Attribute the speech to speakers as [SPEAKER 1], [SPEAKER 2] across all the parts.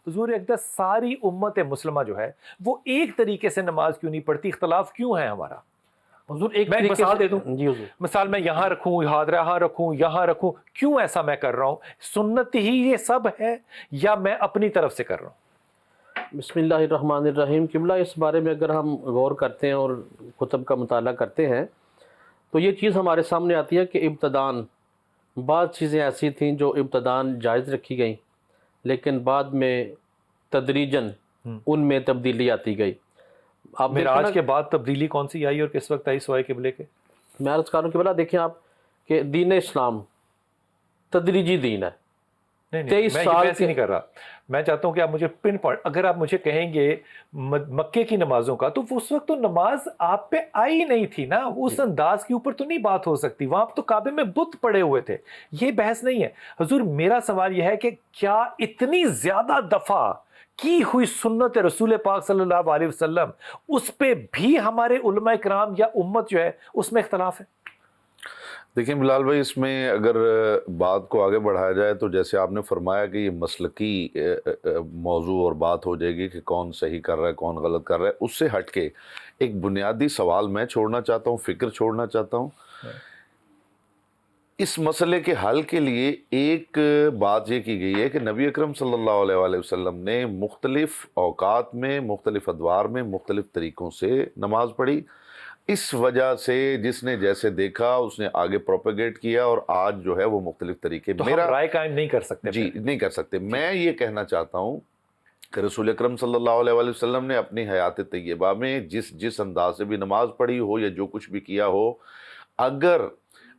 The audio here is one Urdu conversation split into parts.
[SPEAKER 1] حضور اقدس ساری امت مسلمہ جو ہے وہ ایک طریقے سے نماز کیوں نہیں پڑھتی؟ اختلاف کیوں ہے ہمارا؟
[SPEAKER 2] حضور ایک
[SPEAKER 1] میں مثال دے دوں،
[SPEAKER 2] جی حضور،
[SPEAKER 1] مثال میں یہاں رکھوں، یہاں رکھوں، یہاں رکھوں، کیوں ایسا میں کر رہا ہوں؟ سنت ہی یہ سب ہے یا میں اپنی طرف سے کر رہا ہوں؟
[SPEAKER 2] بسم اللہ الرحمن الرحیم۔ قبلہ اس بارے میں اگر ہم غور کرتے ہیں اور کتب کا مطالعہ کرتے ہیں تو یہ چیز ہمارے سامنے آتی ہے کہ ابتداً بعض چیزیں ایسی تھیں جو ابتداً جائز رکھی گئیں، لیکن بعد میں تدریجاً ان میں تبدیلی آتی گئی۔ آپ
[SPEAKER 1] معراج کے بعد تبدیلی کون سی آئی اور کس وقت آئی سوائے قبلے کے؟
[SPEAKER 2] میں عرض کروں کہ بلا دیکھیں آپ کہ دین اسلام تدریجی دین ہے۔
[SPEAKER 1] نہیں
[SPEAKER 2] 23
[SPEAKER 1] میں
[SPEAKER 2] سال
[SPEAKER 1] ایسے نہیں کر رہا، میں چاہتا ہوں کہ آپ مجھے پن پوائنٹ، اگر آپ مجھے کہیں گے مکے کی نمازوں کا، تو اس وقت تو نماز آپ پہ آئی نہیں تھی نا، اس انداز کے اوپر تو نہیں بات ہو سکتی، وہاں تو کعبے میں بت پڑے ہوئے تھے، یہ بحث نہیں ہے۔ حضور میرا سوال یہ ہے کہ کیا اتنی زیادہ دفعہ کی ہوئی سنت رسول پاک صلی اللہ علیہ وسلم اس پہ بھی ہمارے علماء کرام یا امت جو ہے اس میں اختلاف ہے؟
[SPEAKER 3] دیکھیں بلال بھائی، اس میں اگر بات کو آگے بڑھایا جائے تو جیسے آپ نے فرمایا کہ یہ مسلکی موضوع اور بات ہو جائے گی کہ کون صحیح کر رہا ہے کون غلط کر رہا ہے، اس سے ہٹ کے ایک بنیادی سوال میں چھوڑنا چاہتا ہوں، فکر چھوڑنا چاہتا ہوں۔ اس مسئلے کے حل کے لیے ایک بات یہ کی گئی ہے کہ نبی اکرم صلی اللہ علیہ وآلہ وسلم نے مختلف اوقات میں، مختلف ادوار میں، مختلف طریقوں سے نماز پڑھی۔ اس وجہ سے جس نے جیسے دیکھا اس نے آگے پروپیگیٹ کیا، اور آج جو ہے وہ مختلف طریقے
[SPEAKER 1] تو ہم رائے قائم نہیں کر سکتے؟
[SPEAKER 3] جی نہیں کر سکتے۔ میں یہ کہنا چاہتا ہوں کہ رسول اکرم صلی اللہ علیہ وآلہ وسلم نے اپنی حیات طیبہ میں جس انداز سے بھی نماز پڑھی ہو یا جو کچھ بھی کیا ہو، اگر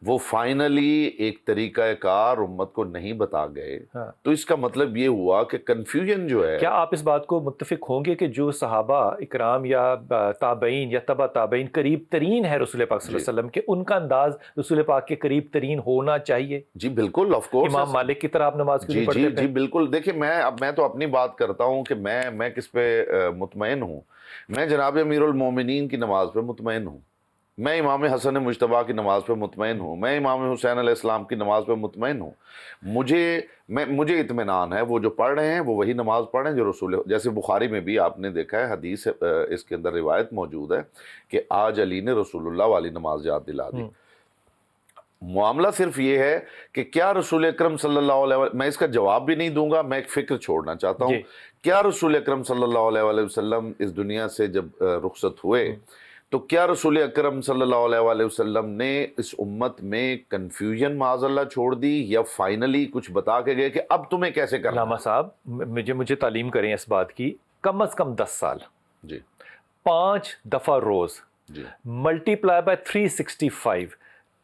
[SPEAKER 3] وہ فائنلی ایک طریقہ کار امت کو نہیں بتا گئے تو اس کا مطلب یہ ہوا کہ کنفیوژن جو ہے۔
[SPEAKER 1] کیا آپ اس بات کو متفق ہوں گے کہ جو صحابہ اکرام یا تابعین یا تبع تابعین قریب ترین ہے رسول پاک صلی اللہ علیہ وسلم کے، ان کا انداز رسول پاک کے قریب ترین ہونا چاہیے؟
[SPEAKER 3] جی بالکل، آف کورس۔
[SPEAKER 1] امام مالک کی طرح آپ نماز کیوں نہیں پڑھتے تھے؟
[SPEAKER 3] جی بالکل۔ دیکھیں میں تو اپنی بات کرتا ہوں کہ میں کس پہ مطمئن ہوں۔ میں جناب امیر المومنین کی نماز پہ مطمئن ہوں، میں امام حسن مجتبیٰ کی نماز پہ مطمئن ہوں، میں امام حسین علیہ السلام کی نماز پہ مطمئن ہوں۔ مجھے اطمینان ہے وہ جو پڑھ رہے ہیں وہ وہی نماز پڑھ رہے ہیں جو رسول، جیسے بخاری میں بھی آپ نے دیکھا ہے حدیث، اس کے اندر روایت موجود ہے کہ آج علی نے رسول اللہ والی نماز یاد دلا دی۔ معاملہ صرف یہ ہے کہ کیا رسول اکرم صلی اللہ علیہ وسلم، میں اس کا جواب بھی نہیں دوں گا، میں ایک فکر چھوڑنا چاہتا ہوں، کیا رسول اکرم صلی اللہ علیہ وسلم اس دنیا سے جب رخصت ہوئے تو کیا رسول اکرم صلی اللہ علیہ وسلم نے اس امت میں کنفیوژن معاذ اللہ چھوڑ دی، یا فائنلی کچھ بتا کے گئے کہ اب تمہیں کیسے کرنا؟
[SPEAKER 1] علامہ صاحب مجھے تعلیم کریں اس بات کی، کم از کم 10 سال،
[SPEAKER 3] جی
[SPEAKER 1] 5 دفعہ روز، multiply by 365،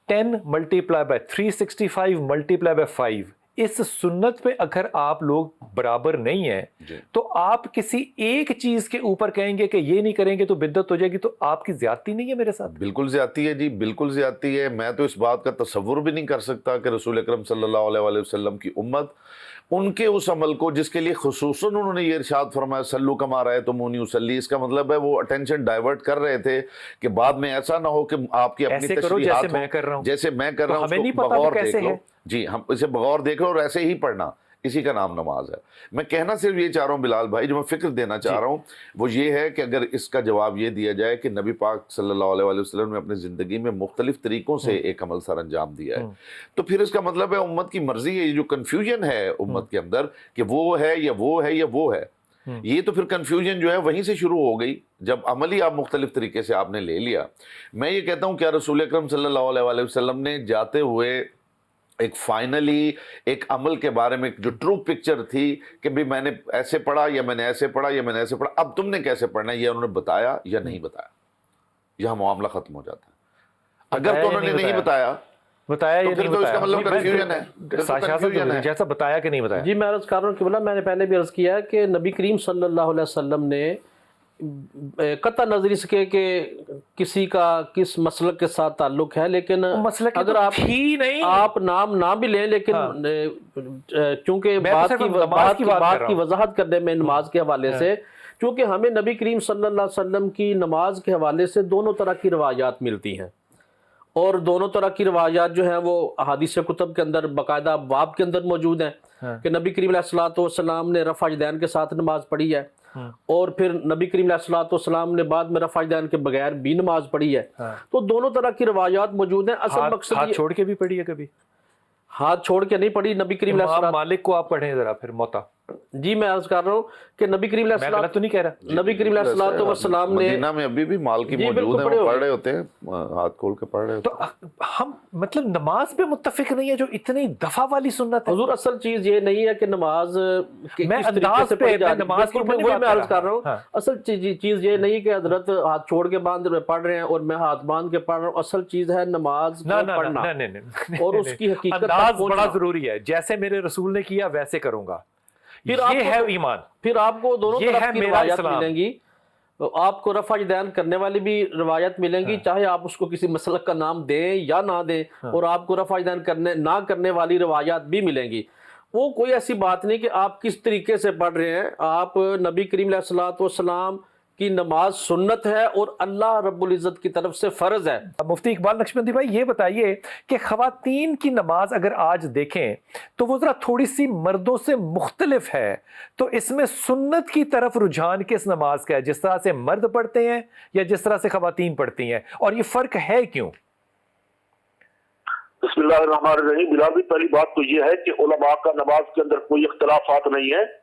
[SPEAKER 1] 10 multiply by 365 multiply by 5، اس سنت پہ اگر آپ لوگ برابر نہیں ہیں تو آپ کسی ایک چیز کے اوپر کہیں گے کہ یہ نہیں کریں گے تو بدعت ہو جائے گی، تو آپ کی زیادتی نہیں ہے میرے ساتھ؟
[SPEAKER 3] بالکل زیادتی ہے جی، بالکل زیادتی ہے۔ میں تو اس بات کا تصور بھی نہیں کر سکتا کہ رسول اکرم صلی اللہ علیہ وآلہ وسلم کی امت ان کے اس عمل کو جس کے لیے خصوصاً انہوں نے یہ ارشاد فرمایا سلو کما رأیتمونی اصلی، اس کا مطلب ہے وہ اٹینشن ڈائیورٹ کر رہے تھے کہ بعد میں ایسا نہ ہو کہ آپ کی اپنی تشریحات
[SPEAKER 1] جیسے میں کر رہا ہوں،
[SPEAKER 3] جیسے میں کر رہا ہوں،
[SPEAKER 1] ہمیں نہیں
[SPEAKER 3] اس کو
[SPEAKER 1] پتا
[SPEAKER 3] بغور
[SPEAKER 1] کیسے
[SPEAKER 3] دیکھ لو۔
[SPEAKER 1] ہے۔
[SPEAKER 3] جی ہم اسے بغور دیکھ لو اور ایسے ہی پڑھنا، اسی کا نام نماز ہے۔ میں کہنا صرف یہ چاہ رہا ہوں بلال بھائی، جو میں فکر دینا چاہ رہا ہوں وہ یہ ہے کہ اگر اس کا جواب یہ دیا جائے کہ نبی پاک صلی اللہ علیہ وآلہ وسلم نے اپنی زندگی میں مختلف طریقوں سے ایک عمل سر انجام دیا ہے، تو پھر اس کا مطلب ہے امت کی مرضی ہے۔ یہ جو کنفیوژن ہے امت کے اندر کہ وہ ہے یا وہ ہے یا وہ ہے، یہ تو پھر کنفیوژن جو ہے وہیں سے شروع ہو گئی جب عملی آپ مختلف طریقے سے آپ نے لے لیا۔ میں یہ کہتا ہوں کیا رسول اکرم صلی اللہ علیہ وآلہ وسلم نے جاتے ہوئے ایک فائنلی ایک عمل کے بارے میں جو ٹرو پکچر تھی کہ بھی میں نے ایسے پڑھا یا میں نے ایسے پڑھا یا میں نے ایسے پڑھا، اب تم نے کیسے پڑھنا ہے، یہ انہوں نے بتایا یا نہیں بتایا؟ یہاں معاملہ ختم ہو جاتا ہے۔ اگر تو انہوں نے نہیں بتایا
[SPEAKER 1] یا
[SPEAKER 3] تو پھر
[SPEAKER 1] نہیں
[SPEAKER 3] تو اس کا
[SPEAKER 1] بتایا،
[SPEAKER 3] مطلب کنفیوژن ہے۔
[SPEAKER 1] جیسا بتایا کہ نہیں بتایا؟
[SPEAKER 2] جی میں عرض کر رہا ہوں کہ میں نے پہلے بھی عرض کیا ہے کہ نبی کریم صلی اللہ علیہ وسلم نے قطع نظر اس کے کہ کسی کا کس مسلک کے ساتھ تعلق ہے، لیکن اگر آپ نام نہ بھی لیں، لیکن چونکہ بات کی وضاحت کرنے میں نماز کے حوالے سے، چونکہ ہمیں نبی کریم صلی اللہ علیہ وسلم کی نماز کے حوالے سے دونوں طرح کی روایات ملتی ہیں، اور دونوں طرح کی روایات جو ہیں وہ احادیث کتب کے اندر باقاعدہ باب کے اندر موجود ہیں کہ نبی کریم علیہ الصلوۃ والسلام نے رفع یدین کے ساتھ نماز پڑھی ہے، اور پھر نبی کریم علیہ الصلوۃ والسلام نے بعد میں رفع یدین کے بغیر بھی نماز پڑھی ہے۔ تو دونوں طرح کی روایات موجود ہیں۔ اصل مقصد
[SPEAKER 1] ہاتھ چھوڑ کے بھی پڑھی ہے کبھی؟
[SPEAKER 2] ہاتھ چھوڑ کے نہیں پڑھی نبی کریم علیہ
[SPEAKER 1] امام
[SPEAKER 2] الصلوۃ۔
[SPEAKER 1] مالک کو آپ پڑھیں ذرا پھر موتا،
[SPEAKER 2] جی میں عرض کر رہا ہوں کہ نبی کریم علیہ
[SPEAKER 1] میں
[SPEAKER 2] الصلوۃ
[SPEAKER 1] غلط تو نہیں کہہ رہا؟
[SPEAKER 2] نبی کریم علیہ الصلوۃ والسلام نے
[SPEAKER 3] مدینہ میں ابھی بھی مالکی
[SPEAKER 2] جی
[SPEAKER 3] موجود
[SPEAKER 2] بالکل
[SPEAKER 3] ہیں،
[SPEAKER 2] پڑھے
[SPEAKER 3] وہ
[SPEAKER 2] ہوئے
[SPEAKER 3] پڑھ رہے ہوتے ہیں، ہاتھ کھول کے پڑھ رہے ہوتے
[SPEAKER 1] تو ہم مطلب نماز پہ متفق نہیں ہے جو اتنی دفعہ والی سنت ہے؟
[SPEAKER 2] حضور اصل چیز یہ نہیں ہے کہ نماز
[SPEAKER 1] میں انداز پہ نماز کے اوپر نہیں
[SPEAKER 2] وہی میں
[SPEAKER 1] بات
[SPEAKER 2] عرض کر رہا ہوں،
[SPEAKER 1] ہاں۔
[SPEAKER 2] اصل چیز یہ نہیں کہ حضرت ہاتھ چھوڑ کے پڑھ رہے ہیں اور میں ہاتھ باندھ کے پڑھ رہا ہوں۔ اصل چیز ہے نماز کو پڑھنا اور اس کی حقیقت تک
[SPEAKER 1] انداز
[SPEAKER 2] پہنچنا۔
[SPEAKER 1] بڑا ضروری ہے، جیسے میرے رسول نے کیا ویسے کروں گا،
[SPEAKER 2] پھر آپ
[SPEAKER 1] یہ
[SPEAKER 2] کو-
[SPEAKER 1] ہے ایمان،
[SPEAKER 2] پھر آپ کو دونوں
[SPEAKER 1] یہ
[SPEAKER 2] طرف
[SPEAKER 1] ہے
[SPEAKER 2] کی
[SPEAKER 1] میرا
[SPEAKER 2] روایات
[SPEAKER 1] اسلام۔
[SPEAKER 2] ملیں گی، آپ کو رفع یدین کرنے والی بھی روایت ملیں گی، چاہے آپ اس کو کسی مسلک کا نام دیں یا نہ دیں، اور آپ کو رفع یدین نہ کرنے والی روایات بھی ملیں گی۔ وہ کوئی ایسی بات نہیں کہ آپ کس طریقے سے پڑھ رہے ہیں، آپ نبی کریم علیہ الصلوۃ والسلام کی نماز سنت ہے اور اللہ رب العزت کی طرف سے فرض ہے۔
[SPEAKER 1] مفتی اقبال نقشبندی بھائی یہ بتائیے کہ خواتین کی نماز اگر آج دیکھیں تو وہ ذرا تھوڑی سی مردوں سے مختلف ہے، تو اس میں سنت کی طرف رجحان کس نماز کا ہے، جس طرح سے مرد پڑھتے ہیں یا جس طرح سے خواتین پڑھتی ہیں، اور یہ فرق ہے کیوں؟
[SPEAKER 4] بسم اللہ الرحمن الرحیم۔ بلال، پہلی بات تو یہ ہے کہ علماء کا نماز کے اندر کوئی اختلافات نہیں ہے۔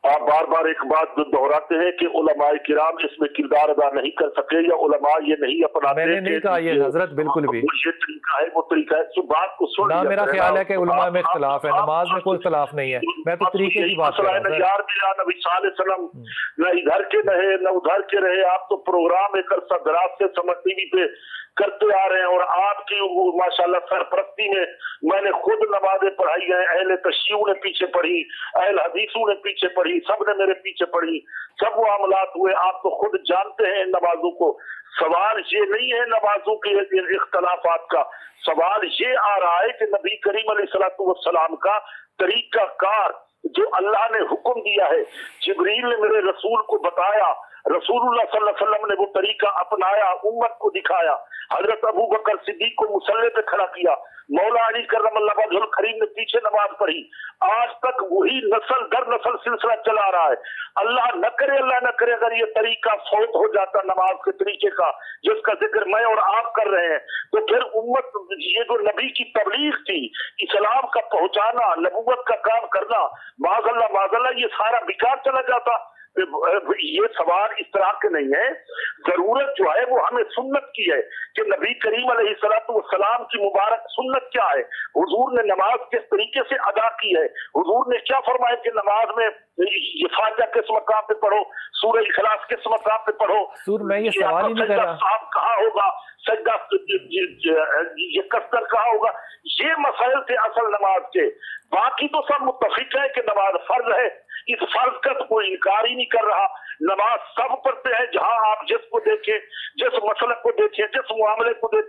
[SPEAKER 4] آپ بار بار ایک بات دہراتے ہیں کہ علماء کرام اس میں کردار ادا نہیں کر سکے یا علماء یہ نہیں اپناتے۔
[SPEAKER 1] میں نے نہیں کہا یہ حضرت، بالکل بھی
[SPEAKER 4] یہ طریقہ ہے، وہ طریقہ ہے، تو بات کو سن
[SPEAKER 1] نہ
[SPEAKER 4] لیا
[SPEAKER 1] میرا
[SPEAKER 4] کریں۔
[SPEAKER 1] خیال ہے کہ علماء میں اختلاف ہے،
[SPEAKER 4] آپ-
[SPEAKER 1] نماز میں کوئی اختلاف نہیں ہے، میں تو طریقے کی بات کر رہا ہوں
[SPEAKER 4] نہ
[SPEAKER 1] سر۔
[SPEAKER 4] یار میرا نبی صلی اللہ علیہ وسلم نہ ادھر کے رہے نہ ادھر کے رہے، آپ تو پروگرام ایک عرصہ دراز سے سمجھ ٹی وی پہ کرتے آ رہے ہیں، اور آپ کی ماشاءاللہ سرپرستی میں نے خود نمازیں پڑھائی ہیں، اہل تشیع نے پیچھے پڑھی، اہل حدیثوں نے پیچھے پڑھی، سب نے میرے پیچھے پڑھی، سب معاملات ہوئے، آپ تو خود جانتے ہیں ان نمازوں کو۔ سوال یہ نہیں ہے نمازوں کے اختلافات کا، سوال یہ آ رہا ہے کہ نبی کریم علیہ الصلوۃ والسلام کا طریقہ کار جو اللہ نے حکم دیا ہے، جبریل نے میرے رسول کو بتایا، رسول اللہ صلی اللہ علیہ وسلم نے وہ طریقہ اپنایا، امت کو دکھایا، حضرت ابو بکر صدیق کو مصلی پہ کھڑا کیا، مولا علی کرم اللہ وجہ الکریم نے پیچھے نماز پڑھی، آج تک وہی نسل در نسل سلسلہ چلا رہا ہے۔ اللہ نہ کرے اگر یہ طریقہ فوت ہو جاتا نماز کے طریقے کا جس کا ذکر میں اور آپ کر رہے ہیں، تو پھر امت یہ جو نبی کی تبلیغ تھی، اسلام کا پہنچانا، نبوت کا کام کرنا، معاذ اللہ یہ سارا بیکار چلا جاتا۔ یہ سوال اس طرح کے نہیں ہے، ضرورت جو ہے وہ ہمیں سنت کی ہے کہ نبی کریم علیہ الصلوۃ والسلام کی مبارک سنت کیا ہے، حضور نے نماز کس طریقے سے ادا کی ہے، حضور نے کیا فرمایا کہ نماز میں یہ فاتحہ کس مقام پہ پڑھو، سورہ اخلاص کس مقام پہ پڑھو،
[SPEAKER 1] سور میں یہ سوال ہی نہیں کر رہا،
[SPEAKER 4] صاحب کہاں ہوگا، سجدہ یہ کثر کہاں ہوگا، یہ مسائل تھے اصل نماز کے۔ باقی تو سب متفق ہے کہ نماز فرض ہے، اس فرض کا تو کوئی انکار ہی نہیں کر رہا۔ نماز سب پڑھتے ہیں، جہاں آپ جس کو دیکھیں، جس مسئلے کو دیکھیں، جس معاملے کو دیکھیں،